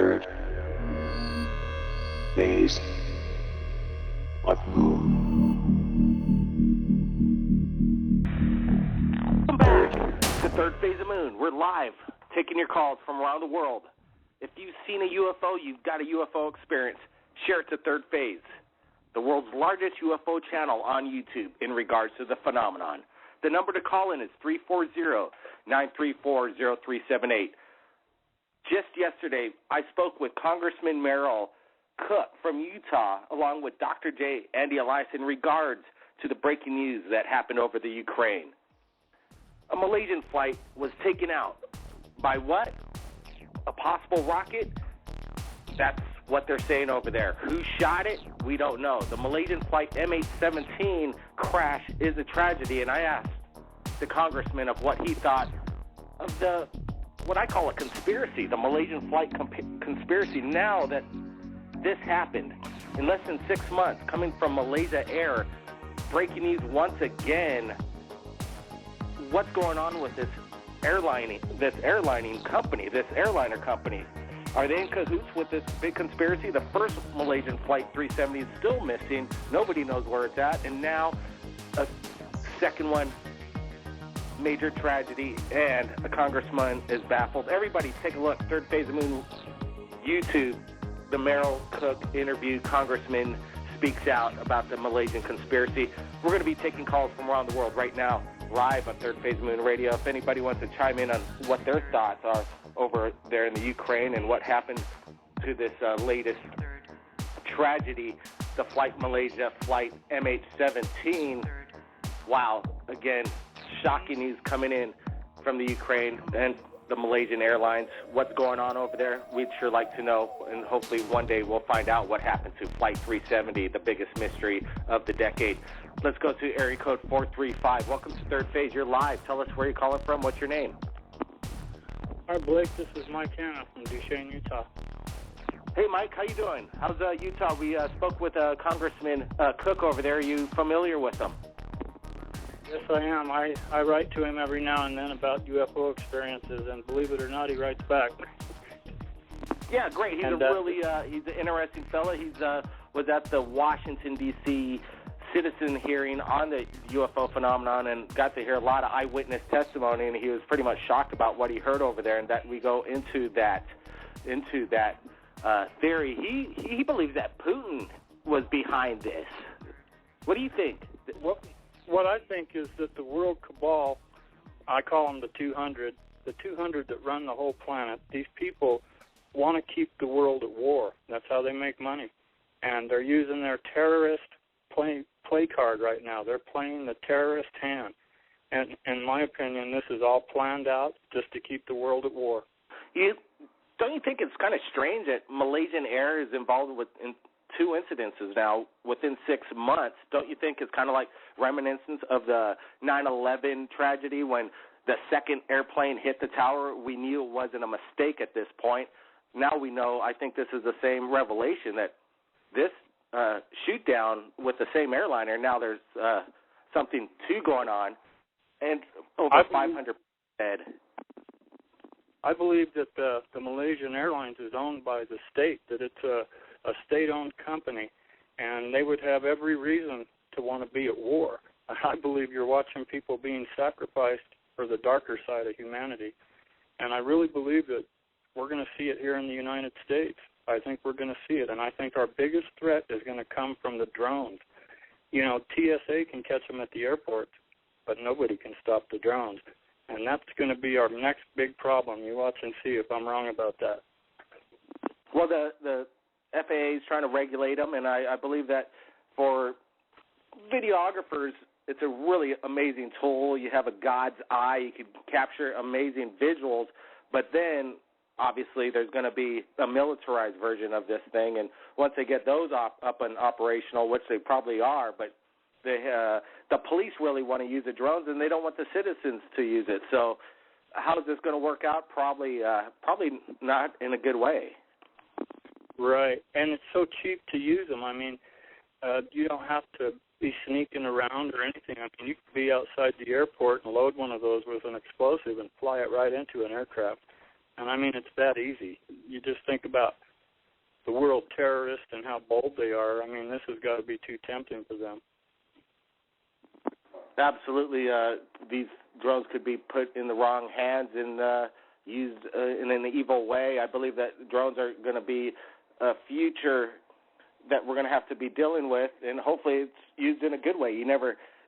third phase of moon. Welcome back to Third Phase of Moon. We're live, taking your calls from around the world. If you've seen a UFO, you've got a UFO experience, share it to Third Phase, the world's largest UFO channel on YouTube in regards to the phenomenon. The number to call in is 340-934-0378. Just yesterday, I spoke with Congressman Merrill Cook from Utah, along with Dr. J. Andy Elias, in regards to the breaking news that happened over the Ukraine. A Malaysian flight was taken out by what? A possible rocket? That's what they're saying over there. Who shot it? We don't know. The Malaysian flight MH17 crash is a tragedy, and I asked the congressman of what he thought of the, what I call a conspiracy, the Malaysian flight conspiracy. Now that this happened in less than 6 months, coming from Malaysia Air, breaking news once again. What's going on with this airliner company? Are they in cahoots with this big conspiracy? The first Malaysian Flight 370 is still missing. Nobody knows where it's at. And now a second one, major tragedy, and a congressman is baffled. Everybody take a look. Third Phase of Moon YouTube. The Merrill Cook interview. Congressman speaks out about the Malaysian conspiracy. We're going to be taking calls from around the world right now, live on Third Phase of Moon Radio. If anybody wants to chime in on what their thoughts are over there in the Ukraine and what happened to this latest tragedy, the Malaysia Flight MH17. Wow, again, shocking news coming in from the Ukraine and the Malaysian Airlines. What's going on over there? We'd sure like to know, and hopefully one day we'll find out what happened to Flight 370, the biggest mystery of the decade. Let's go to area code 435. Welcome to Third Phase. You're live. Tell us where you're calling from. What's your name? Hi, Blake. This is Mike Hanna from Duchesne, Utah. Hey, Mike. How you doing? How's Utah? We spoke with Congressman Cook over there. Are you familiar with him? Yes, I am. I write to him every now and then about UFO experiences, and believe it or not, he writes back. Yeah, great. He's he's an interesting fella. He's was at the Washington, D.C. citizen hearing on the UFO phenomenon and got to hear a lot of eyewitness testimony, and he was pretty much shocked about what he heard over there, and that we go into that theory. He believes that Putin was behind this. What do you think? What I think is that the world cabal, I call them the 200 that run the whole planet, these people want to keep the world at war. That's how they make money. And they're using their terrorist play card right now. They're playing the terrorist hand. And in my opinion, this is all planned out just to keep the world at war. Don't you think it's kind of strange that Malaysian Air is involved in two incidences now within 6 months? Don't you think it's kind of like reminiscence of the 9/11 tragedy when the second airplane hit the tower? We knew it wasn't a mistake at this point. Now we know. I think this is the same revelation that this shoot down with the same airliner. Now there's something two going on, and over 500 dead. I believe that the Malaysian Airlines is owned by the state, that it's a state-owned company, and they would have every reason to want to be at war. I believe you're watching people being sacrificed for the darker side of humanity, and I really believe that we're going to see it here in the United States. I think we're going to see it, and I think our biggest threat is going to come from the drones. You know, TSA can catch them at the airport, but nobody can stop the drones, and that's going to be our next big problem. You watch and see if I'm wrong about that. Well, the FAA is trying to regulate them, and I believe that for videographers, it's a really amazing tool. You have a God's eye. You can capture amazing visuals, but then obviously there's going to be a militarized version of this thing, and once they get those up and operational, which they probably are, but the police really want to use the drones, and they don't want the citizens to use it. So how is this going to work out? Probably not in a good way. Right, and it's so cheap to use them. I mean, you don't have to be sneaking around or anything. I mean, you could be outside the airport and load one of those with an explosive and fly it right into an aircraft. And I mean, it's that easy. You just think about the world terrorists and how bold they are. I mean, this has got to be too tempting for them. Absolutely. These drones could be put in the wrong hands and used in an evil way. I believe that drones are going to be a future that we're going to have to be dealing with, and hopefully it's used in a good way.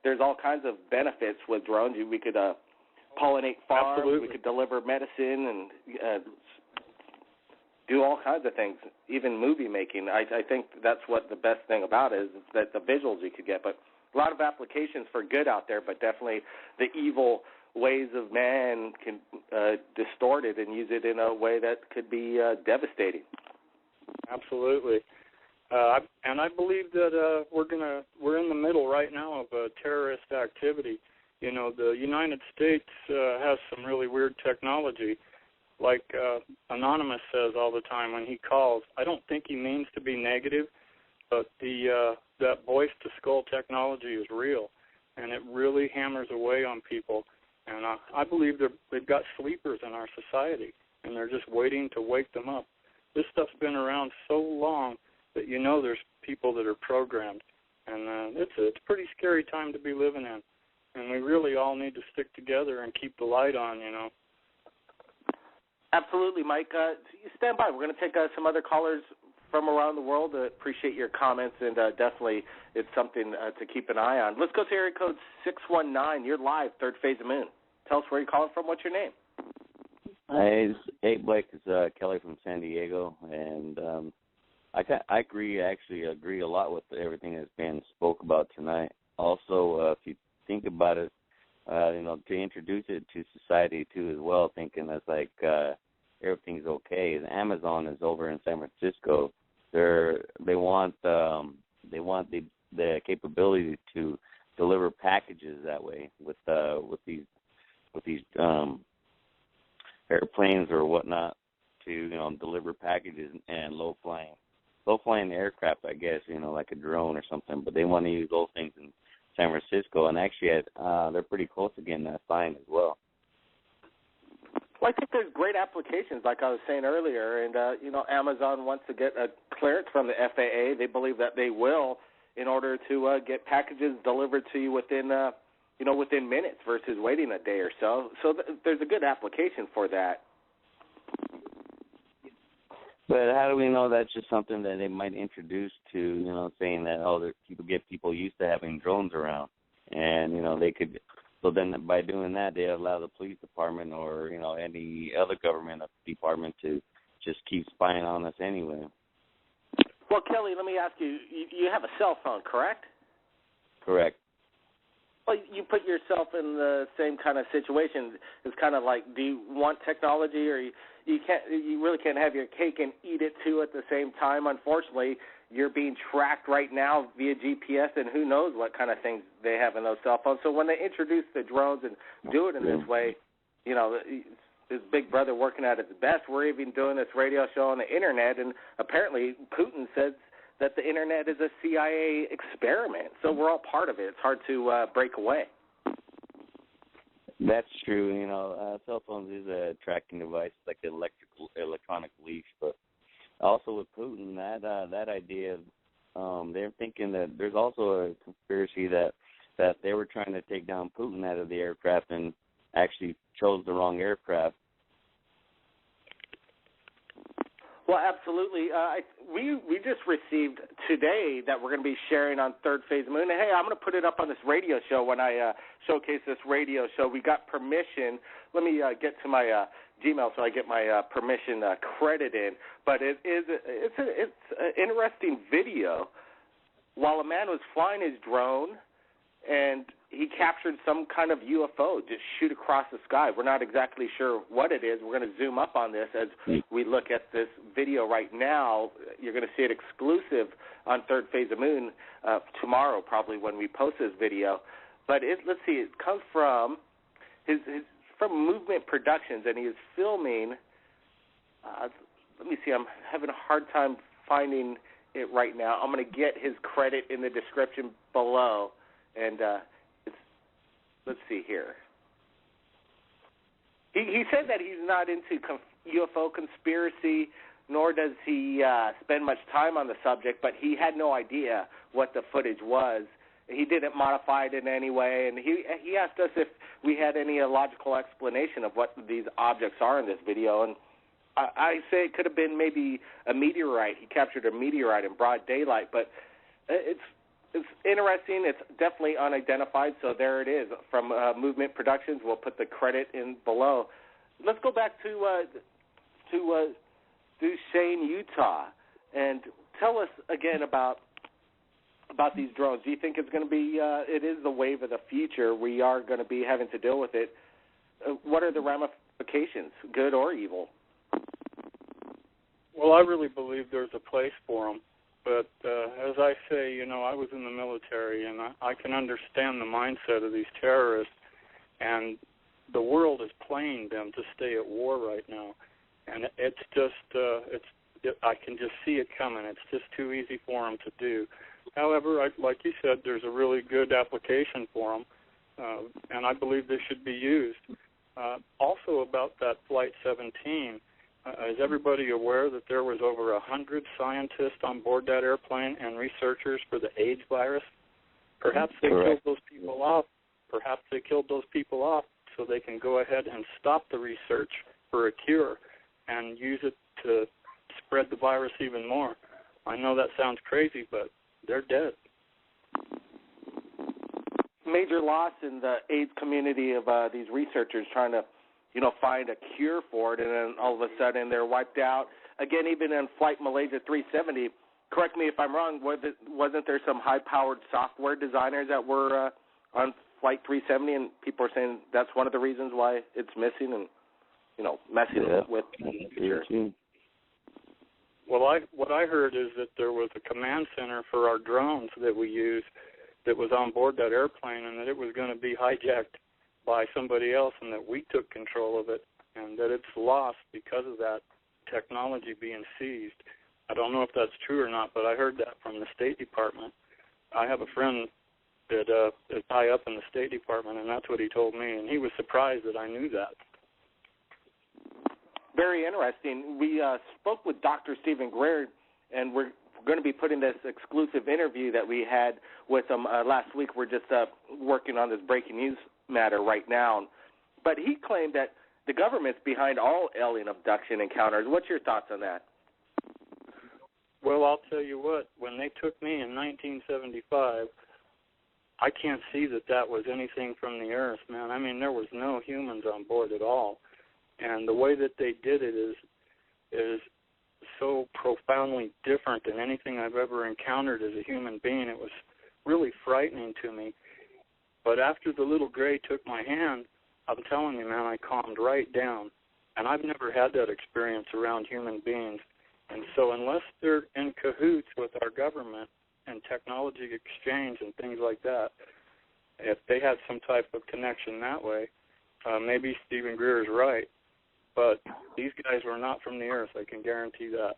There's all kinds of benefits with drones. We could pollinate farms. Absolutely. We could deliver medicine and do all kinds of things, even movie making. I think that's what the best thing about it is that the visuals you could get. But a lot of applications for good out there, but definitely the evil ways of man can distort it and use it in a way that could be devastating. Absolutely. And I believe that we're in the middle right now of a terrorist activity. You know, the United States has some really weird technology. Like Anonymous says all the time when he calls, I don't think he means to be negative, but that voice-to-skull technology is real, and it really hammers away on people. And I believe they've got sleepers in our society, and they're just waiting to wake them up. This stuff's been around so long that there's people that are programmed, and it's a pretty scary time to be living in. And we really all need to stick together and keep the light on, Absolutely, Mike. Stand by. We're going to take some other callers from around the world. Appreciate your comments, and definitely it's something to keep an eye on. Let's go to area code 619. You're live, Third Phase of Moon. Tell us where you're calling from. What's your name? Hey, Blake. It's Kelly from San Diego, and I agree a lot with everything that's been spoke about tonight. Also, if you think about it, to introduce it to society too as well, thinking that's like everything's okay. Amazon is over in San Francisco. They want the capability to deliver packages that way with these airplanes or whatnot to deliver packages and low flying aircraft, I guess, like a drone or something. But they want to use those things in San Francisco, and actually they're pretty close to getting that fine as well. Well, I think there's great applications, like I was saying earlier, and Amazon wants to get a clearance from the FAA. They believe that they will, in order to get packages delivered to you within minutes versus waiting a day or so. So there's a good application for that. But how do we know that's just something that they might introduce to, saying that, people used to having drones around, and, they could, so then by doing that, they allow the police department or, any other government department to just keep spying on us anyway. Well, Kelly, let me ask you, you have a cell phone, correct? Correct. Well, you put yourself in the same kind of situation. It's kind of like, do you want technology, or you really can't have your cake and eat it too at the same time? Unfortunately, you're being tracked right now via GPS, and who knows what kind of things they have in those cell phones. So when they introduce the drones and do it in this way, is Big Brother working at its best. We're even doing this radio show on the Internet, and apparently Putin says that the Internet is a CIA experiment. So we're all part of it. It's hard to break away. That's true. Cell phones is a tracking device, like an electronic leash. But also with Putin, that idea, they're thinking that there's also a conspiracy that they were trying to take down Putin out of the aircraft and actually chose the wrong aircraft. Well, absolutely. We just received today that we're going to be sharing on Third Phase of Moon. And, hey, I'm going to put it up on this radio show when I showcase this radio show. We got permission. Let me get to my Gmail so I get my permission credit in. But it's an interesting video. While a man was flying his drone and he captured some kind of UFO just shoot across the sky. We're not exactly sure what it is. We're going to zoom up on this as we look at this video right now. You're going to see it exclusive on Third Phase of Moon tomorrow, probably when we post this video. But let's see, it comes from from Movement Productions, and he is filming. Let me see. I'm having a hard time finding it right now. I'm going to get his credit in the description below, and let's see here. He said that he's not into UFO conspiracy, nor does he spend much time on the subject, but he had no idea what the footage was. He didn't modify it in any way, and he asked us if we had any logical explanation of what these objects are in this video, and I say it could have been maybe a meteorite. He captured a meteorite in broad daylight, but it's interesting. It's definitely unidentified, so there it is. From Movement Productions, we'll put the credit in below. Let's go back to Shane, Utah, and tell us again about these drones. Do you think it's going to be, it is the wave of the future, we are going to be having to deal with it? What are the ramifications, good or evil? Well, I really believe there's a place for them. But as I say, you know, I was in the military, and I can understand the mindset of these terrorists. And the world is playing them to stay at war right now. And it's just, I can just see it coming. It's just too easy for them to do. However, like you said, there's a really good application for them, and I believe they should be used. Also about that Flight 17, is everybody aware that there was over 100 scientists on board that airplane and researchers for the AIDS virus? Perhaps they killed those people off. Perhaps they killed those people off so they can go ahead and stop the research for a cure and use it to spread the virus even more. I know that sounds crazy, but they're dead. Major loss in the AIDS community of these researchers trying to, you know, find a cure for it, and then all of a sudden they're wiped out. Again, even in Flight Malaysia 370, correct me if I'm wrong, wasn't there some high-powered software designers that were on Flight 370, and people are saying that's one of the reasons why it's missing and, you know, messing with the future? Well, what I heard is that there was a command center for our drones that we use that was on board that airplane, and that it was going to be hijacked by somebody else, and that we took control of it, and that it's lost because of that technology being seized. I don't know if that's true or not, but I heard that from the State Department. I have a friend that is high up in the State Department, and that's what he told me, and he was surprised that I knew that. Very interesting. We spoke with Dr. Stephen Greer, and we're going to be putting this exclusive interview that we had with him last week. We're just working on this breaking news matter right now. But he claimed that the government's behind all alien abduction encounters. What's your thoughts on that? Well, I'll tell you what. When they took me in 1975, I can't see that was anything from the Earth, man. I mean, there was no humans on board at all. And the way that they did it is so profoundly different than anything I've ever encountered as a human being. It was really frightening to me. But after the little gray took my hand, I'm telling you, man, I calmed right down. And I've never had that experience around human beings. And so unless they're in cahoots with our government and technology exchange and things like that, if they had some type of connection that way, maybe Stephen Greer is right. But these guys were not from the Earth. I can guarantee that.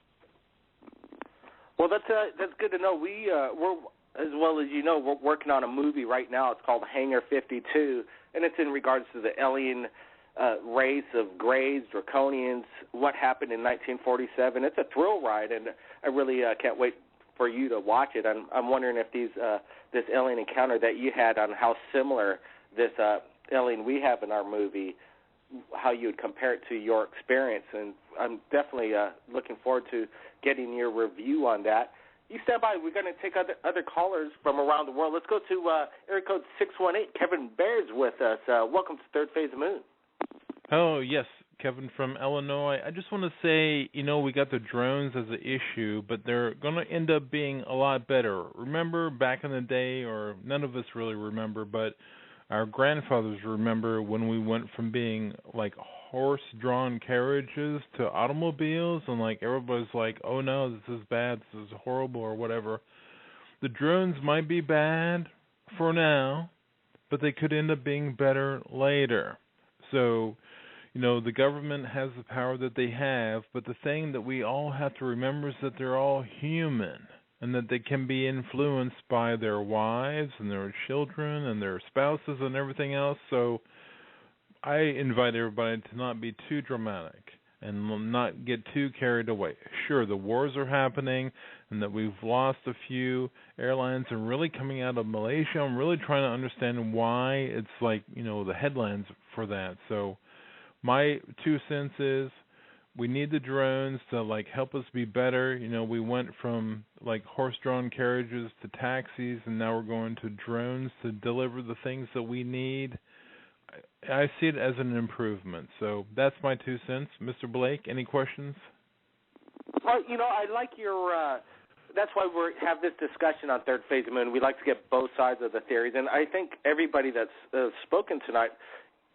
Well, that's good to know. We're, as well as you know, we're working on a movie right now. It's called Hangar 52, and it's in regards to the alien race of Greys, Draconians, what happened in 1947. It's a thrill ride, and I really can't wait for you to watch it. I'm wondering if this alien encounter that you had, on how similar this alien we have in our movie, how you would compare it to your experience. And I'm definitely looking forward to getting your review on that. You stand by. We're going to take other callers from around the world. Let's go to area code 618. Kevin Bear's with us. Welcome to Third Phase of Moon. Oh, yes, Kevin from Illinois. I just want to say, you know, we got the drones as an issue, but they're going to end up being a lot better. Remember back in the day, or none of us really remember, but our grandfathers remember when we went from being like horse-drawn carriages to automobiles, and like everybody's like, oh no, this is bad, this is horrible, or whatever. The drones might be bad for now, but they could end up being better later. So, you know, the government has the power that they have, but the thing that we all have to remember is that they're all human, and that they can be influenced by their wives and their children and their spouses and everything else. So I invite everybody to not be too dramatic. and not get too carried away. Sure, the wars are happening and that we've lost a few airlines and really coming out of Malaysia. I'm really trying to understand why it's like, the headlines for that. So my 2 cents is we need the drones to help us be better. We went from horse-drawn carriages to taxis, and now we're going to drones to deliver the things that we need. I see it as an improvement. So that's my 2 cents. Mr. Blake, any questions? Well, I like your that's why we have this discussion on Third Phase of Moon. We like to get both sides of the theories, and I think everybody that's spoken tonight,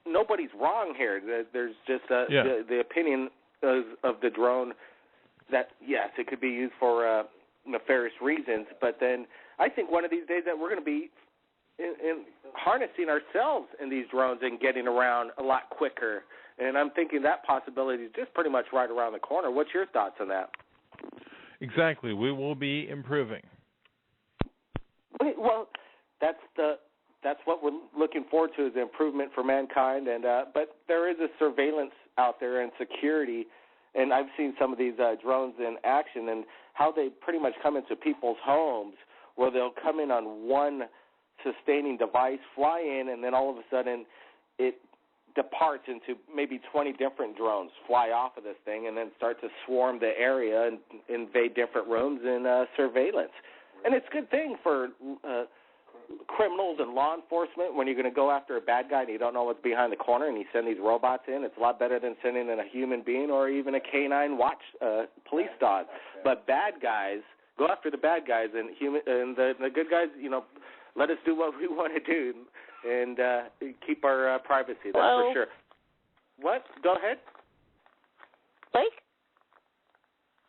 nobody's wrong here. There's just the opinion of the drone that, yes, it could be used for nefarious reasons, but then I think one of these days that we're going to be in harnessing ourselves in these drones and getting around a lot quicker, and I'm thinking that possibility is just pretty much right around the corner. What's your thoughts on that? Exactly. We will be improving. Well, that's what we're looking forward to, is the improvement for mankind. And but there is a surveillance out there and security, and I've seen some of these drones in action and how they pretty much come into people's homes, where they'll come in on one sustaining device, fly in, and then all of a sudden it departs into maybe 20 different drones, fly off of this thing, and then start to swarm the area and invade different rooms in surveillance. And it's a good thing for criminals and law enforcement when you're going to go after a bad guy and you don't know what's behind the corner and you send these robots in. It's a lot better than sending in a human being or even a canine watch police dog. But bad guys, go after the bad guys, and the good guys, let us do what we want to do and keep our privacy. That's Hello? for sure. What? Go ahead. Blake?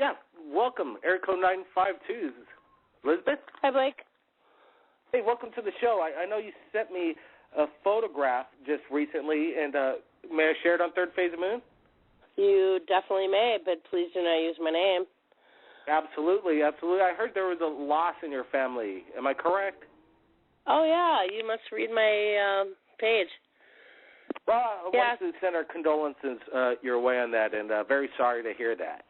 Yeah, welcome. Area code 952. Elizabeth? Hi, Blake. Hey, welcome to the show. I know you sent me a photograph just recently, and may I share it on Third Phase of Moon? You definitely may, but please do not use my name. Absolutely, absolutely. I heard there was a loss in your family. Am I correct? Oh, yeah. You must read my page. Well, I want to send our condolences your way on that, and very sorry to hear that.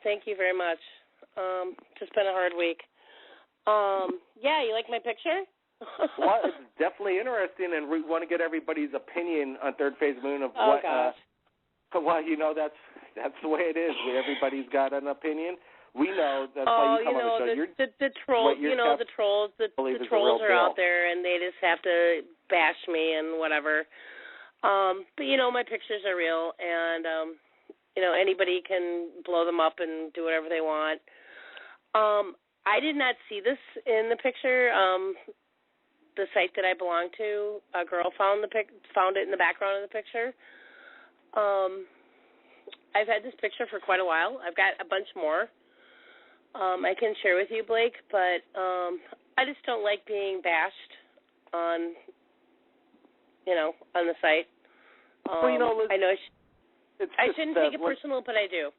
Thank you very much. Just been a hard week. Yeah, you like my picture? Well, it's definitely interesting, and we want to get everybody's opinion on Third Phase Moon of oh, what. Gosh. Well, that's the way it is. Everybody's got an opinion. We know that's why you come on the show. The trolls, the trolls are out there, and they just have to bash me and whatever. But my pictures are real, and anybody can blow them up and do whatever they want. I did not see this in the picture. The site that I belong to, a girl found it in the background of the picture. I've had this picture for quite a while. I've got a bunch more. I can share with you, Blake, but I just don't like being bashed on, on the site. Liz, I know I shouldn't take it personal, but I do.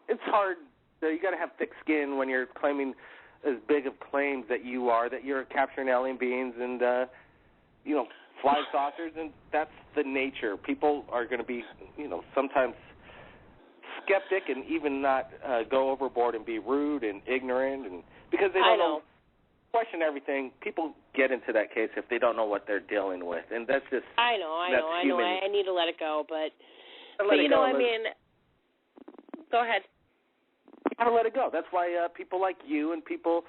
It's hard. You got to have thick skin when you're claiming as big of claims that you are, that you're capturing alien beings and, flying saucers, and that's the nature. People are going to be, sometimes skeptic and even not go overboard and be rude and ignorant, and because they don't know, question everything. People get into that case if they don't know what they're dealing with, and that's just. I know. I need to let it go, but go ahead. You gotta let it go. That's why people like you and people,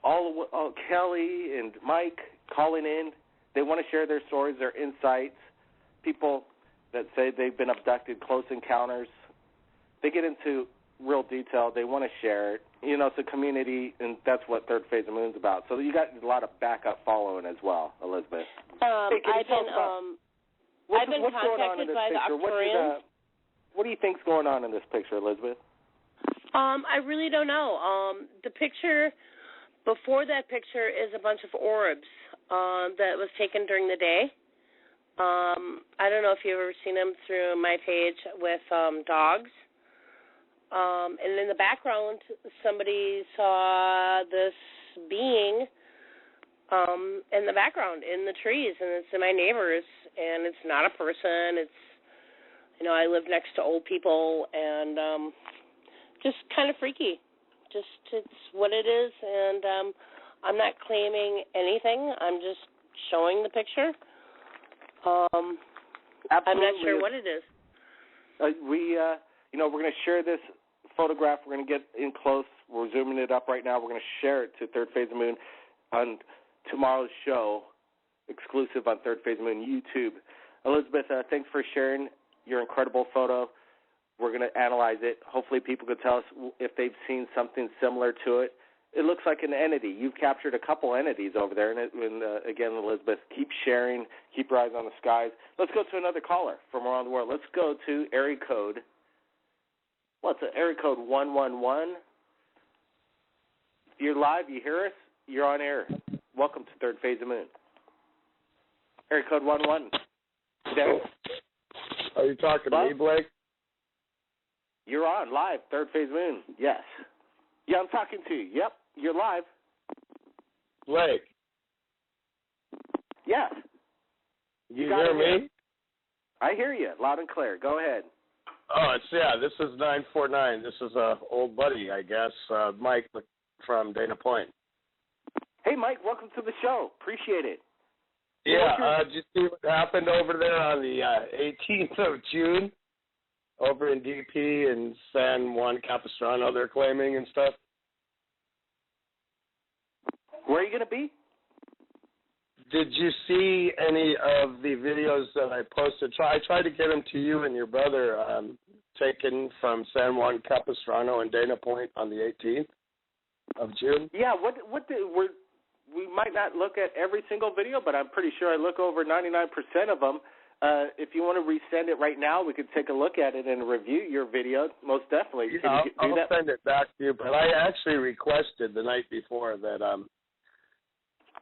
all Kelly and Mike calling in, they want to share their stories, their insights. People that say they've been abducted, close encounters, they get into real detail. They want to share it. It's a community, and that's what Third Phase of Moon's about. So you got a lot of backup following as well, Elizabeth. I've been contacted by the Arcturians. What do you think's going on in this picture, Elizabeth? I really don't know. The picture, before that picture, is a bunch of orbs that was taken during the day. I don't know if you've ever seen them through my page with dogs. And in the background, somebody saw this being in the background, in the trees, and it's in my neighbors, and it's not a person. It's You know, I live next to old people, and just kind of freaky. Just it's what it is, and I'm not claiming anything. I'm just showing the picture. I'm not sure what it is. We're going to share this photograph. We're going to get in close. We're zooming it up right now. We're going to share it to Third Phase of Moon on tomorrow's show, exclusive on Third Phase of Moon YouTube. Elizabeth, thanks for sharing your incredible photo. We're going to analyze it. Hopefully people can tell us if they've seen something similar to it. It looks like an entity. You've captured a couple entities over there. And again, Elizabeth, keep sharing. Keep your eyes on the skies. Let's go to another caller from around the world. Let's go to area code. What's it? Area code 111. You're live. You hear us? You're on air. Welcome to Third Phase of Moon. Area code 111. Dennis? Are you talking to me, Blake? You're on live, Third Phase Moon. Yes. Yeah, I'm talking to you. Yep, you're live. Blake. Yes. You hear me? I hear you, loud and clear. Go ahead. Oh, this is 949. This is a old buddy, I guess, Mike from Dana Point. Hey, Mike, welcome to the show. Appreciate it. Yeah, did you see what happened over there on the 18th of June? Over in DP and San Juan Capistrano, they're claiming and stuff. Where are you going to be? Did you see any of the videos that I posted? I tried to get them to you and your brother, taken from San Juan Capistrano and Dana Point on the 18th of June. Yeah, we might not look at every single video, but I'm pretty sure I look over 99% of them. If you want to resend it right now, we could take a look at it and review your video. Most definitely. I'll send it back to you. But I actually requested the night before that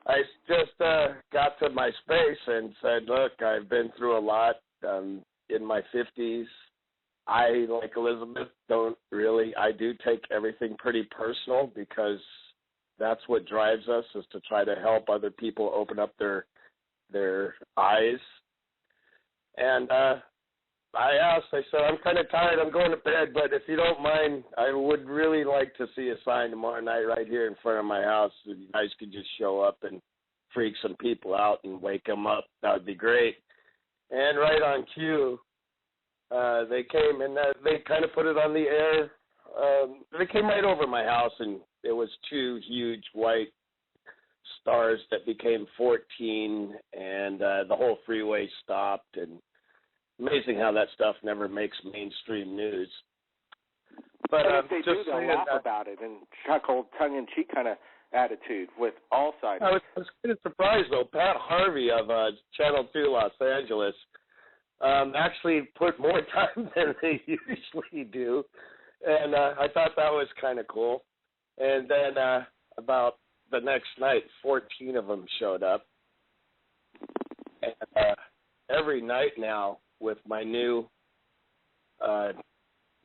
I just got to my space and said, look, I've been through a lot in my 50s. I, like Elizabeth, I do take everything pretty personal because that's what drives us, is to try to help other people open up their eyes. And I said, I'm kind of tired. I'm going to bed, but if you don't mind, I would really like to see a sign tomorrow night right here in front of my house. If you guys could just show up and freak some people out and wake them up, that would be great. And right on cue, they came and they kind of put it on the air. They came right over my house, and it was two huge white stars that became 14, and the whole freeway stopped. And amazing how that stuff never makes mainstream news. But if they do, they'll laugh about it and chuckle, tongue-in-cheek kind of attitude with all sides. I was kind of surprised, though. Pat Harvey of Channel 2 Los Angeles actually put more time than they usually do, and I thought that was kind of cool. And then about the next night, 14 of them showed up. And every night now, with my new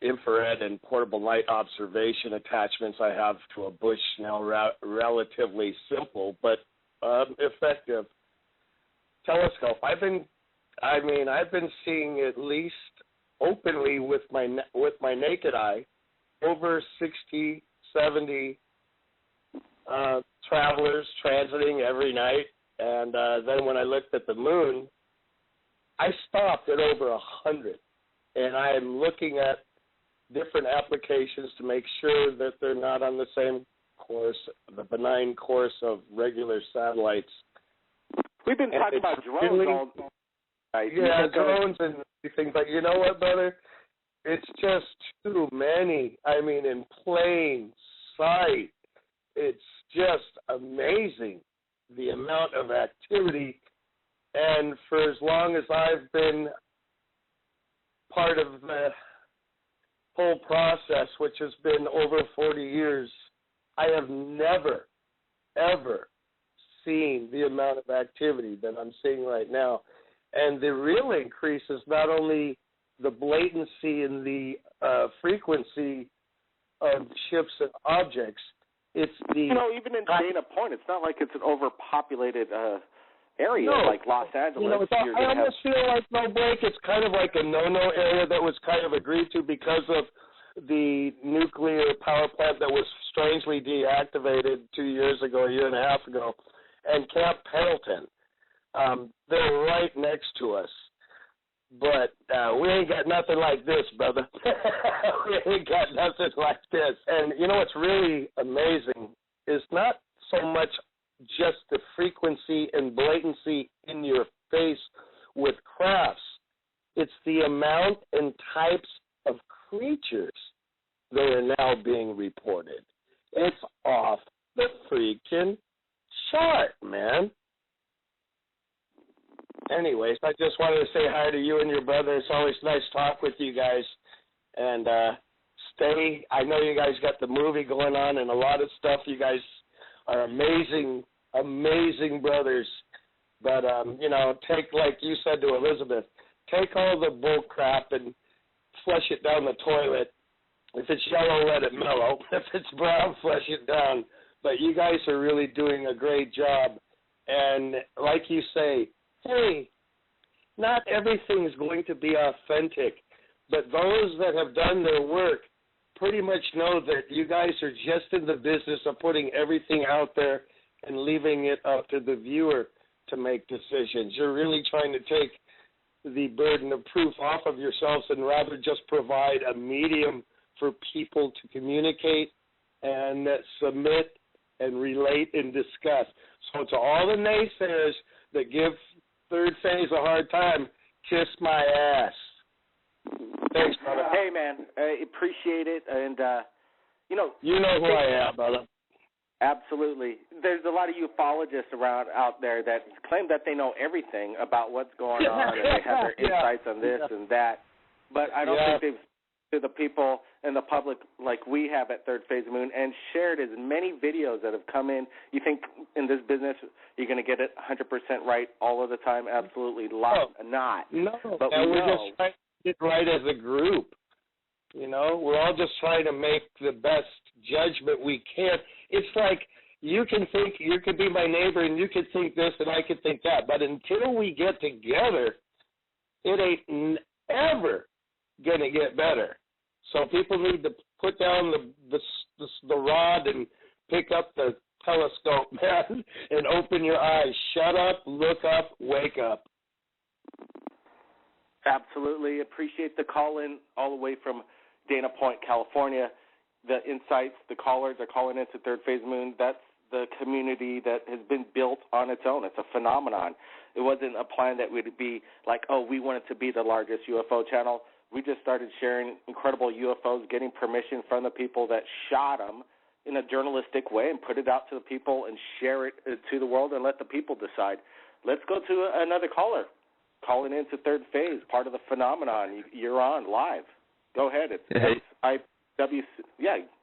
infrared and portable light observation attachments I have to a Bushnell relatively simple but effective telescope, I've been seeing at least openly with my naked eye over 60, 70 travelers transiting every night. And then when I looked at the moon, I stopped at over 100. And I am looking at different applications to make sure that they're not on the same course, the benign course of regular satellites. We've been talking about drones all night. Yeah, drones and everything. But you know what, brother? It's just too many. I mean, in plain sight. It's just amazing, the amount of activity. And for as long as I've been part of the whole process, which has been over 40 years, I have never, ever seen the amount of activity that I'm seeing right now. And the real increase is not only the blatancy and the frequency of ships and objects, it's the... even in Dana Point, it's not like it's an overpopulated areas like Los Angeles. I almost feel like no break. It's kind of like a no-no area that was kind of agreed to because of the nuclear power plant that was strangely deactivated 2 years ago, a year and a half ago, and Camp Pendleton. They're right next to us. But we ain't got nothing like this, brother. We ain't got nothing like this. And you know what's really amazing is not so much just the frequency and blatancy in your face with crafts. It's the amount and types of creatures that are now being reported. It's off the freaking chart, man. Anyways, I just wanted to say hi to you and your brother. It's always nice to talk with you guys. And stay. I know you guys got the movie going on and a lot of stuff. You guys are amazing, amazing brothers. But, take, like you said to Elizabeth, take all the bull crap and flush it down the toilet. If it's yellow, let it mellow. If it's brown, flush it down. But you guys are really doing a great job. And like you say, hey, not everything is going to be authentic, but those that have done their work pretty much know that you guys are just in the business of putting everything out there and leaving it up to the viewer to make decisions. You're really trying to take the burden of proof off of yourselves and rather just provide a medium for people to communicate and submit and relate and discuss. So to all the naysayers that give Third Phase a hard time, kiss my ass. Thanks, brother. Hey, man, I appreciate it. And, you know who I am, brother. Absolutely. There's a lot of ufologists out there that claim that they know everything about what's going on and they have their insights on this and that. But I don't think they've to the people and the public like we have at Third Phase Moon and shared as many videos that have come in. You think in this business you're going to get it 100% right all of the time? Absolutely not. No, but we're just trying to get right as a group. We're all just trying to make the best judgment we can. It's like you can be my neighbor and you could think this and I could think that. But until we get together, it ain't ever going to get better. So people need to put down the rod and pick up the telescope, man, and open your eyes. Shut up, look up, wake up. Absolutely. Appreciate the call-in all the way from Dana Point, California. The insights, the callers are calling into Third Phase Moon. That's the community that has been built on its own. It's a phenomenon. It wasn't a plan that would be like, we wanted to be the largest UFO channel. We just started sharing incredible UFOs, getting permission from the people that shot them in a journalistic way and put it out to the people and share it to the world and let the people decide. Let's go to another caller calling into Third Phase, part of the phenomenon. You're on live. Go ahead. It's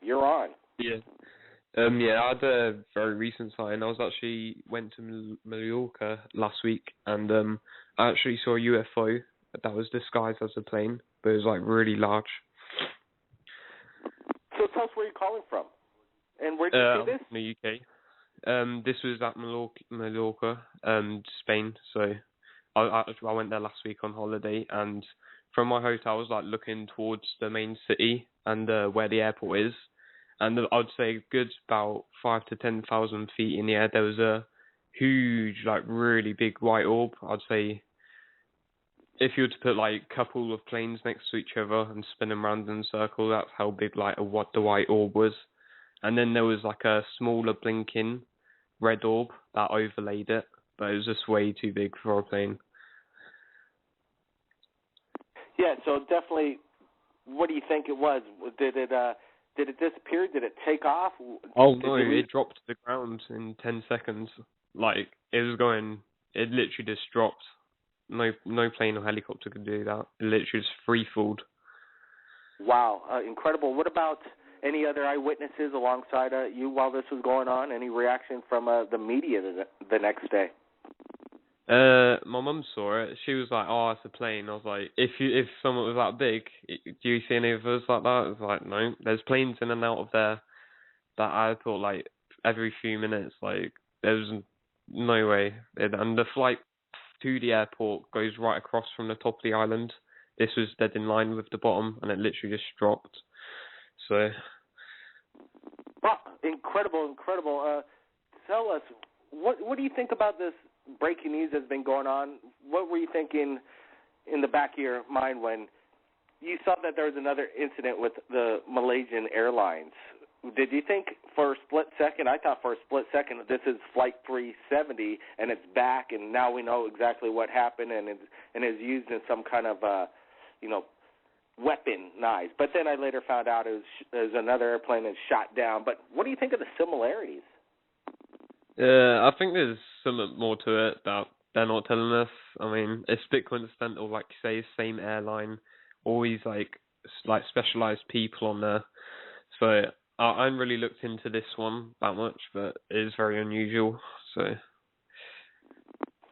you're on. Yeah. I had a very recent sighting. I went to Mallorca last week and I actually saw a UFO that was disguised as a plane, but it was really large. So tell us where you're calling from, and where did you see this? In the UK. This was at Mallorca, Spain. So I went there last week on holiday, and from my hotel I was looking towards the main city and where the airport is, and I'd say a good about 5,000 to 10,000 feet in the air there was a huge, really big white orb. I'd say if you were to put a couple of planes next to each other and spin them around in a circle, that's how big what the white orb was. And then there was a smaller blinking red orb that overlaid it, but it was just way too big for a plane. Yeah, so definitely, what do you think it was? Did it disappear? Did it take off? Oh no, it dropped to the ground in 10 seconds. It literally just dropped. No plane or helicopter could do that. It literally just free-falled. Wow, incredible. What about any other eyewitnesses alongside you while this was going on? Any reaction from the media the next day? My mum saw it. She was like, "Oh, it's a plane." I was like, "If someone was that big, do you see any of us like that?" It was like, "No." There's planes in and out of there that I thought every few minutes. There was no way. And the flight to the airport goes right across from the top of the island. This was dead in line with the bottom, and it literally just dropped. So. Wow, incredible. Tell us, what do you think about this breaking news that's been going on? What were you thinking in the back of your mind when you saw that there was another incident with the Malaysian Airlines? Did you think for a split second, I thought for a split second, this is Flight 370 and it's back and now we know exactly what happened and is used in some kind of, weaponized. But then I later found out it was another airplane that's shot down. But what do you think of the similarities? I think there's something more to it that they're not telling us. I mean, it's a bit coincidental, like you say, same airline, always like specialized people on there. So I haven't really looked into this one that much, but it is very unusual. So.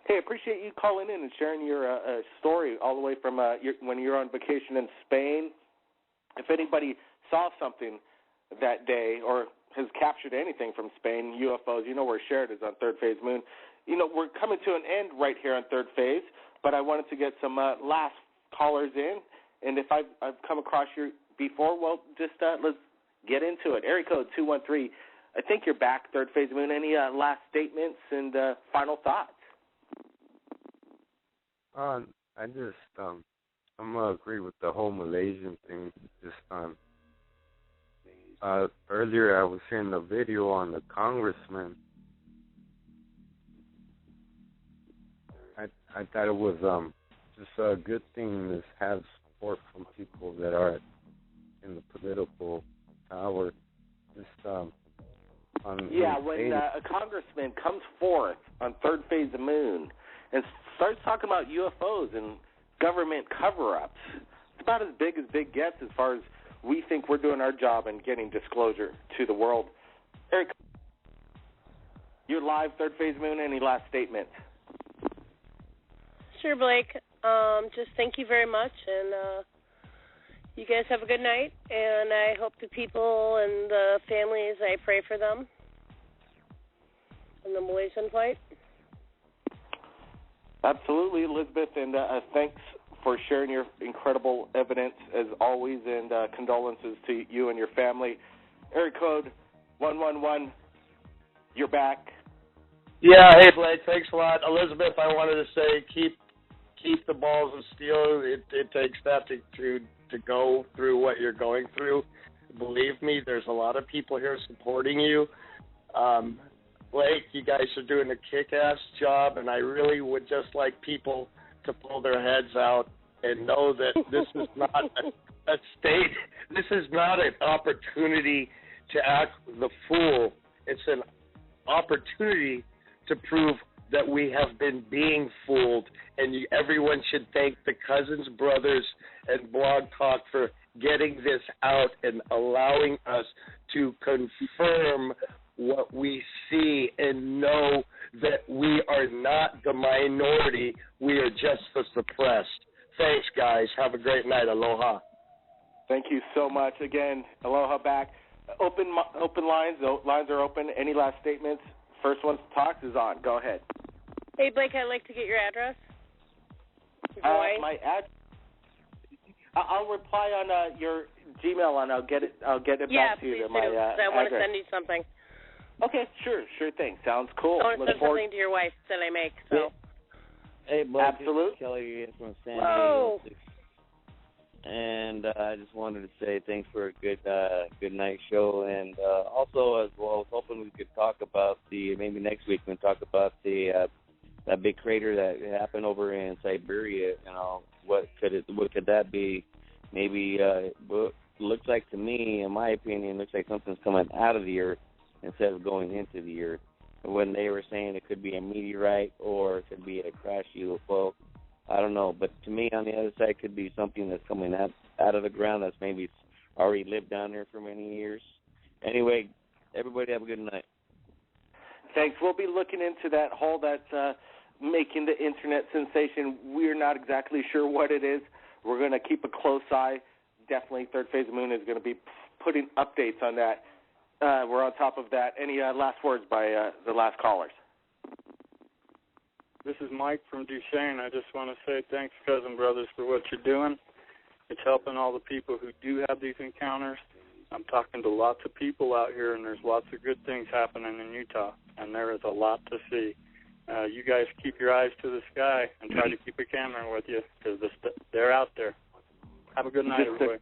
Hey, appreciate you calling in and sharing your story all the way from when you're on vacation in Spain. If anybody saw something that day or has captured anything from Spain, UFOs, where Shared is on Third Phase Moon. We're coming to an end right here on Third Phase, but I wanted to get some last callers in. And if I've come across you before, well, just let's get into it. Area code 213. I think you're back, Third Phase Moon. Any last statements and final thoughts? I just I'm gonna agree with the whole Malaysian thing. Just earlier I was hearing the video on the congressman. I thought it was just a good thing to have support from people that are in the political power. Just when a congressman comes forth on Third Phase of Moon and starts talking about UFOs and government cover-ups, it's about as big gets as far as we think we're doing our job and getting disclosure to the world. Eric, you're live, Third Phase Moon. Any last statements? Sure, Blake. Just thank you very much, and you guys have a good night, and I hope the people and the families, I pray for them on the Malaysian flight. Absolutely, Elizabeth, and thanks for sharing your incredible evidence as always, and condolences to you and your family. Area code 111, you're back. Yeah, hey Blake, thanks a lot. Elizabeth, I wanted to say keep the balls of steel. It takes that to go through what you're going through. Believe me, there's a lot of people here supporting you. Blake, you guys are doing a kick-ass job, and I really would just like people to pull their heads out and know that this is not a state. This is not an opportunity to act the fool. It's an opportunity to prove that we have been being fooled, and everyone should thank the Cousins Brothers and Blog Talk for getting this out and allowing us to confirm what we see and know that we are not the minority. We are just the suppressed. Thanks, guys. Have a great night. Aloha. Thank you so much. Again, aloha back. Open lines. The lines are open. Any last statements? First one to talk is on. Go ahead. Hey, Blake, I'd like to get your address. My address. I'll reply on your Gmail, and I'll get it back to you. Yeah, please do. I want to send you something. Okay, sure thing. Sounds cool. I want to send something to your wife that I make. So. Hey, Blake, absolutely. This is Kelly from San Diego. And I just wanted to say thanks for a good night show. And also, as well, I was hoping we could talk about maybe next week we can talk about that big crater that happened over in Siberia. What could that be? Maybe looks like to me, in my opinion, looks like something's coming out of the earth instead of going into the earth. When they were saying it could be a meteorite or it could be a crash UFO, I don't know. But to me, on the other side, could be something that's coming out of the ground that's maybe already lived down there for many years. Anyway, everybody have a good night. Thanks. We'll be looking into that hole that's making the internet sensation. We're not exactly sure what it is. We're going to keep a close eye. Definitely Third Phase of Moon is going to be putting updates on that. We're on top of that. Any last words by the last callers? This is Mike from Duchesne. I just want to say thanks, Cousin Brothers, for what you're doing. It's helping all the people who do have these encounters. I'm talking to lots of people out here, and there's lots of good things happening in Utah, and there is a lot to see. You guys keep your eyes to the sky and try to keep a camera with you, because they're out there. Have a good night, everybody.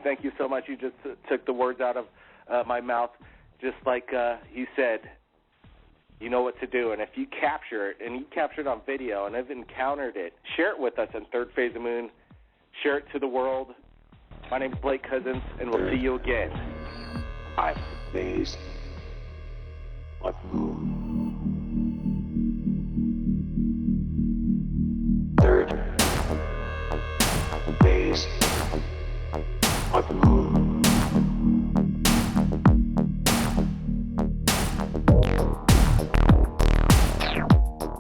Thank you so much. You just took the words out of my mouth. Just like you said, you know what to do. And if you capture it, and you capture it on video and have encountered it, share it with us on Third Phase of Moon. Share it to the world. My name's Blake Cousins, and we'll see you again. Third Phase of Moon. Third Phase of Moon.